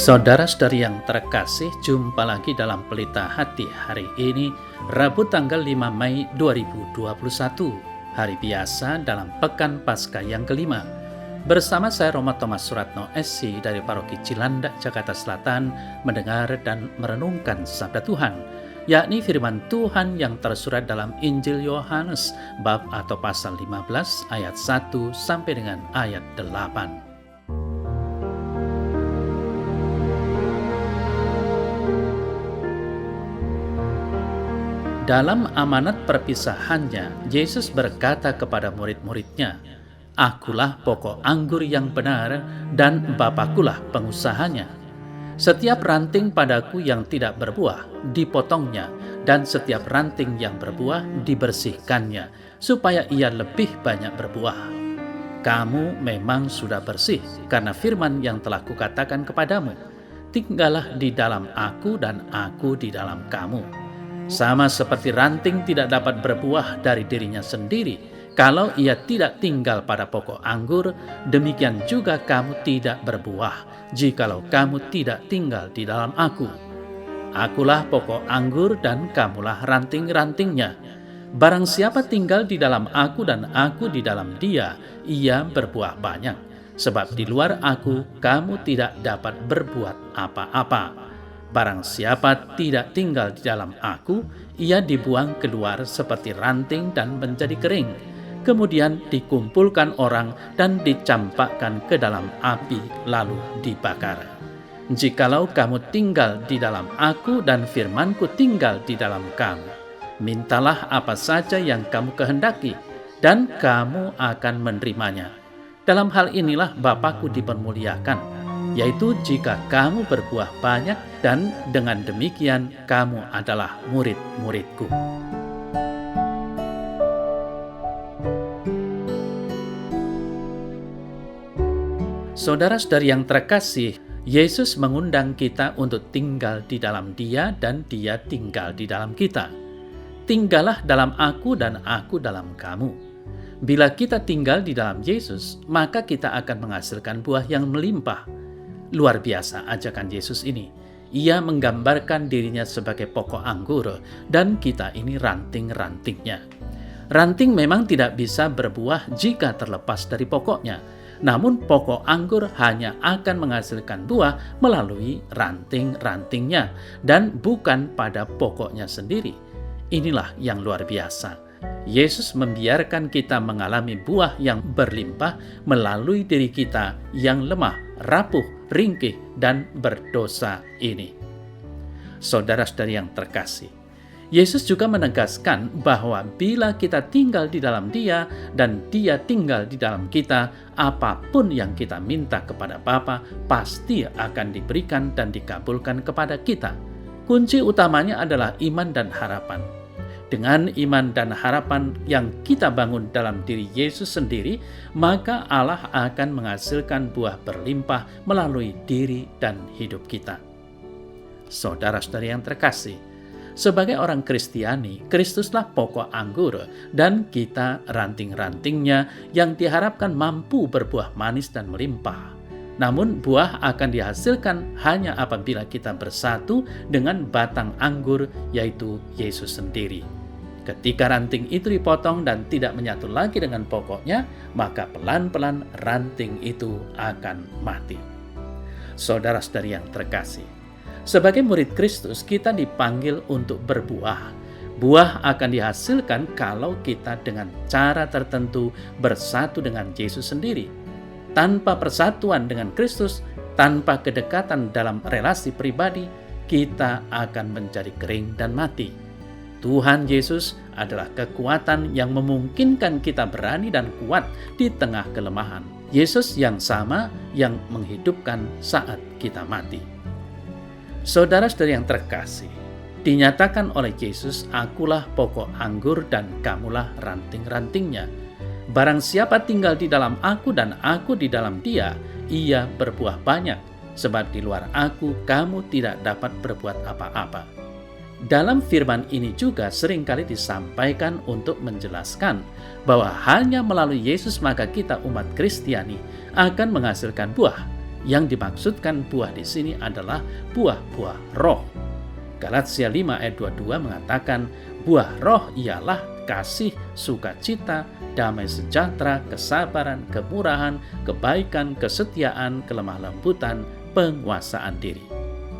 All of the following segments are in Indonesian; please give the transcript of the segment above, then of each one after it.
Saudara-saudari yang terkasih, jumpa lagi dalam Pelita Hati hari ini, Rabu tanggal 5 Mei 2021, hari biasa dalam Pekan Paskah yang kelima. Bersama saya Roma Thomas Suratno SC dari Paroki Cilandak, Jakarta Selatan, mendengar dan merenungkan sabda Tuhan, yakni firman Tuhan yang tersurat dalam Injil Yohanes, bab atau pasal 15 ayat 1 sampai dengan ayat 8. Dalam amanat perpisahannya, Yesus berkata kepada murid-muridnya, "Akulah pokok anggur yang benar dan Bapakulah pengusahanya. Setiap ranting padaku yang tidak berbuah, dipotongnya, dan setiap ranting yang berbuah, dibersihkannya, supaya ia lebih banyak berbuah. Kamu memang sudah bersih, karena firman yang telah kukatakan kepadamu. Tinggallah di dalam aku dan aku di dalam kamu. Sama seperti ranting tidak dapat berbuah dari dirinya sendiri kalau ia tidak tinggal pada pokok anggur, demikian juga kamu tidak berbuah jikalau kamu tidak tinggal di dalam aku. Akulah pokok anggur dan kamulah ranting-rantingnya. Barang siapa tinggal di dalam aku dan aku di dalam dia, ia berbuah banyak. Sebab di luar aku kamu tidak dapat berbuat apa-apa. Barang siapa tidak tinggal di dalam aku, ia dibuang keluar seperti ranting dan menjadi kering. Kemudian dikumpulkan orang dan dicampakkan ke dalam api lalu dibakar. Jikalau kamu tinggal di dalam aku dan firmanku tinggal di dalam kamu, mintalah apa saja yang kamu kehendaki, dan kamu akan menerimanya. Dalam hal inilah Bapakku dipermuliakan, yaitu jika kamu berbuah banyak, dan dengan demikian kamu adalah murid-muridku." Saudara-saudari yang terkasih, Yesus mengundang kita untuk tinggal di dalam Dia dan Dia tinggal di dalam kita. Tinggallah dalam aku dan aku dalam kamu. Bila kita tinggal di dalam Yesus, maka kita akan menghasilkan buah yang melimpah. Luar biasa ajakan Yesus ini. Ia menggambarkan dirinya sebagai pokok anggur dan kita ini ranting-rantingnya. Ranting memang tidak bisa berbuah jika terlepas dari pokoknya. Namun pokok anggur hanya akan menghasilkan buah melalui ranting-rantingnya dan bukan pada pokoknya sendiri. Inilah yang luar biasa. Yesus membiarkan kita mengalami buah yang berlimpah melalui diri kita yang lemah, rapuh, ringkih, dan berdosa ini. Saudara-saudari yang terkasih, Yesus juga menegaskan bahwa bila kita tinggal di dalam Dia dan Dia tinggal di dalam kita, apapun yang kita minta kepada Bapa pasti akan diberikan dan dikabulkan kepada kita. Kunci utamanya adalah iman dan harapan. Dengan iman dan harapan yang kita bangun dalam diri Yesus sendiri, maka Allah akan menghasilkan buah berlimpah melalui diri dan hidup kita. Saudara-saudari yang terkasih, sebagai orang Kristiani, Kristuslah pokok anggur dan kita ranting-rantingnya yang diharapkan mampu berbuah manis dan melimpah. Namun buah akan dihasilkan hanya apabila kita bersatu dengan batang anggur, yaitu Yesus sendiri. Ketika ranting itu dipotong dan tidak menyatu lagi dengan pokoknya, maka pelan-pelan ranting itu akan mati. Saudara-saudari yang terkasih, sebagai murid Kristus kita dipanggil untuk berbuah. Buah akan dihasilkan kalau kita dengan cara tertentu bersatu dengan Yesus sendiri. Tanpa persatuan dengan Kristus, tanpa kedekatan dalam relasi pribadi, kita akan menjadi kering dan mati. Tuhan Yesus adalah kekuatan yang memungkinkan kita berani dan kuat di tengah kelemahan. Yesus yang sama yang menghidupkan saat kita mati. Saudara-saudari yang terkasih, dinyatakan oleh Yesus, "Akulah pokok anggur dan kamulah ranting-rantingnya. Barang siapa tinggal di dalam aku dan aku di dalam dia, ia berbuah banyak. Sebab di luar aku kamu tidak dapat berbuat apa-apa." Dalam firman ini juga seringkali disampaikan untuk menjelaskan bahwa hanya melalui Yesus maka kita umat Kristiani akan menghasilkan buah. Yang dimaksudkan buah di sini adalah buah-buah roh. Galatia 5 ayat 22 mengatakan, buah roh ialah kasih, sukacita, damai sejahtera, kesabaran, kemurahan, kebaikan, kesetiaan, kelemah lembutan, penguasaan diri.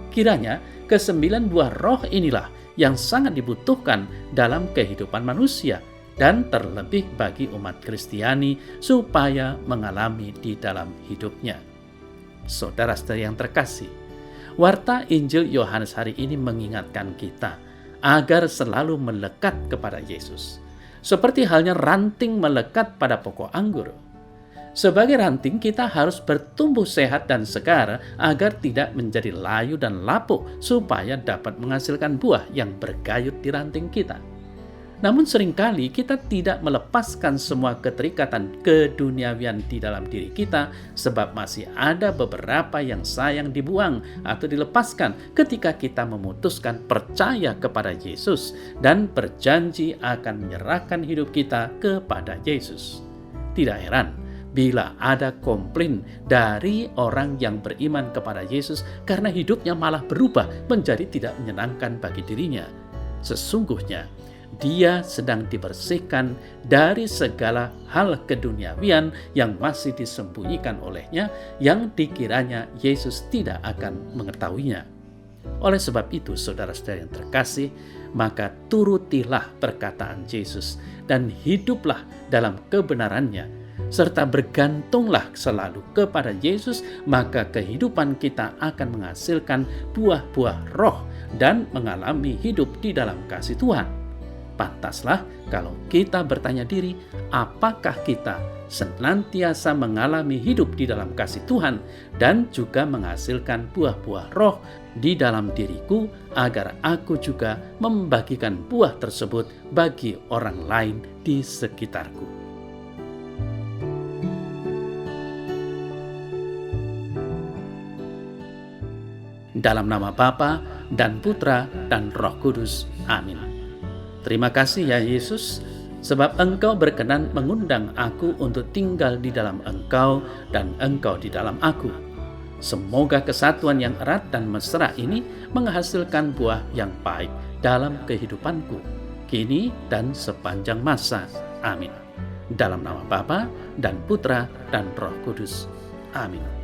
Kiranya kesembilan buah roh inilah yang sangat dibutuhkan dalam kehidupan manusia dan terlebih bagi umat Kristiani supaya mengalami di dalam hidupnya. Saudara-saudara yang terkasih, warta Injil Yohanes hari ini mengingatkan kita agar selalu melekat kepada Yesus. Seperti halnya ranting melekat pada pokok anggur. Sebagai ranting, kita harus bertumbuh sehat dan segar agar tidak menjadi layu dan lapuk supaya dapat menghasilkan buah yang bergayut di ranting kita. Namun seringkali kita tidak melepaskan semua keterikatan keduniawian di dalam diri kita sebab masih ada beberapa yang sayang dibuang atau dilepaskan ketika kita memutuskan percaya kepada Yesus dan berjanji akan menyerahkan hidup kita kepada Yesus. Tidak heran bila ada komplain dari orang yang beriman kepada Yesus karena hidupnya malah berubah menjadi tidak menyenangkan bagi dirinya. Sesungguhnya dia sedang dibersihkan dari segala hal keduniawian yang masih disembunyikan olehnya, yang dikiranya Yesus tidak akan mengetahuinya. Oleh sebab itu, saudara-saudara yang terkasih, maka turutilah perkataan Yesus dan hiduplah dalam kebenarannya, serta bergantunglah selalu kepada Yesus, maka kehidupan kita akan menghasilkan buah-buah roh dan mengalami hidup di dalam kasih Tuhan. Pantaslah kalau kita bertanya diri, apakah kita senantiasa mengalami hidup di dalam kasih Tuhan dan juga menghasilkan buah-buah roh di dalam diriku agar aku juga membagikan buah tersebut bagi orang lain di sekitarku. Dalam nama Bapa dan Putra dan Roh Kudus. Amin. Terima kasih ya Yesus, sebab Engkau berkenan mengundang aku untuk tinggal di dalam Engkau dan Engkau di dalam aku. Semoga kesatuan yang erat dan mesra ini menghasilkan buah yang baik dalam kehidupanku, kini dan sepanjang masa. Amin. Dalam nama Bapa dan Putra dan Roh Kudus. Amin.